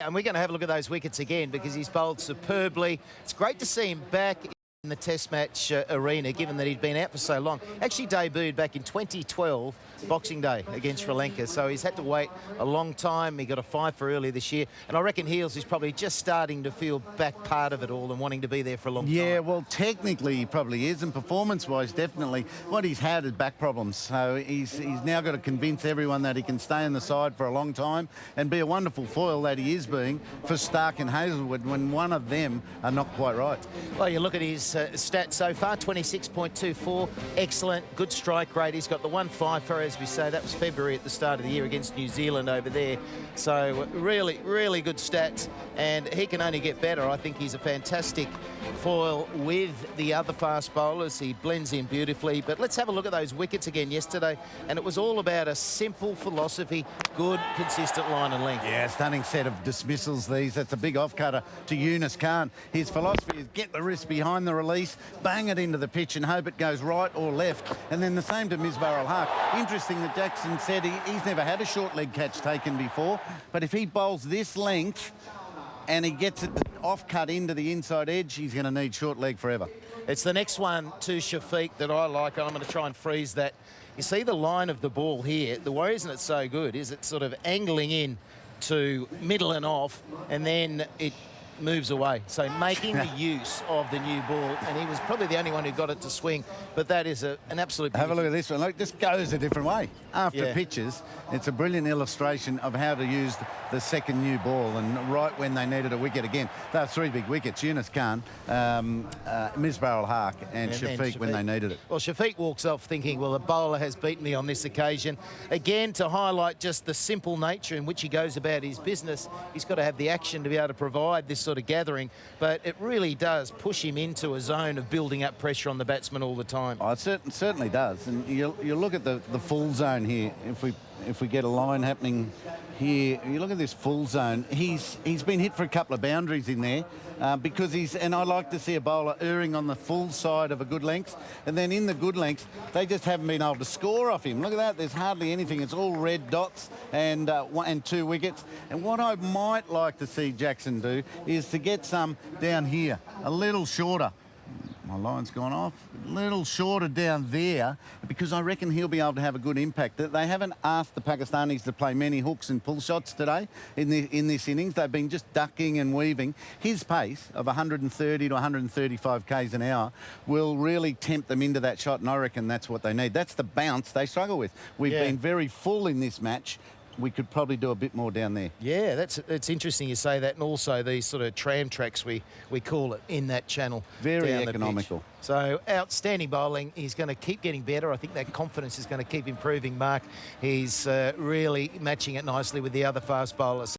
And we're going to have a look at those wickets again because he's bowled superbly. It's great to see him back in the Test match arena, given that he'd been out for so long. Actually debuted back in 2012, Boxing Day against Sri Lanka. So he's had to wait a long time. He got a 5 for earlier this year. And I reckon Heals is probably just starting to feel back part of it all and wanting to be there for a long time. Yeah, well, technically he probably is, and performance-wise, definitely. What he's had is back problems. So he's now got to convince everyone that he can stay on the side for a long time and be a wonderful foil that he is being for Stark and Hazlewood when one of them are not quite right. Well, you look at his stats so far, 26.24, excellent, good strike rate. He's got the 1-5 for, as we say, that was February at the start of the year against New Zealand over there. So really, really good stats, and he can only get better. I think he's a fantastic foil with the other fast bowlers. He blends in beautifully. But let's have a look at those wickets again yesterday, and it was all about a simple philosophy, good, consistent line and length. Yeah, stunning set of dismissals these. That's a big off-cutter to Yunus Khan. His philosophy is get the wrist behind the release, bang it into the pitch and hope it goes right or left. And then the same to Misbah-ul-Haq. Interesting that Jackson said he's never had a short leg catch taken before, but if he bowls this length and he gets it off-cut into the inside edge, he's going to need short leg forever. It's the next one to Shafiq that I like. I'm going to try and freeze that. You see the line of the ball here. The reason it's so good is it's sort of angling in to middle and off, and then it moves away. So making the use of the new ball, and he was probably the only one who got it to swing, but that is an absolute beauty. Have a look at this one. Look, this goes a different way. After pitches, it's a brilliant illustration of how to use the second new ball, and right when they needed a wicket again. There are 3 big wickets, Yunus Khan, Misbah-ul-Haq and Shafiq when they needed it. Well, Shafiq walks off thinking, well, the bowler has beaten me on this occasion. Again, to highlight just the simple nature in which he goes about his business, he's got to have the action to be able to provide this sort of gathering, but it really does push him into a zone of building up pressure on the batsman all the time. Oh, it certainly does. And you look at the full zone here. If we get a line happening here, you look at this full zone. He's been hit for a couple of boundaries in there because and I like to see a bowler erring on the full side of a good length, and then in the good length, they just haven't been able to score off him. Look at that. There's hardly anything. It's all red dots and 2 wickets. And what I might like to see Jackson do is to get some down here, a little shorter. My line's gone off. A little shorter down there, because I reckon he'll be able to have a good impact. They haven't asked the Pakistanis to play many hooks and pull shots today in this innings. They've been just ducking and weaving. His pace of 130 to 135 k's an hour will really tempt them into that shot, and I reckon that's what they need. That's the bounce they struggle with. We've been very full in this match. We could probably do a bit more down there. Yeah, it's interesting you say that, and also these sort of tram tracks we call it in that channel. Very economical. So outstanding bowling. He's going to keep getting better. I think that confidence is going to keep improving, Mark. He's really matching it nicely with the other fast bowlers.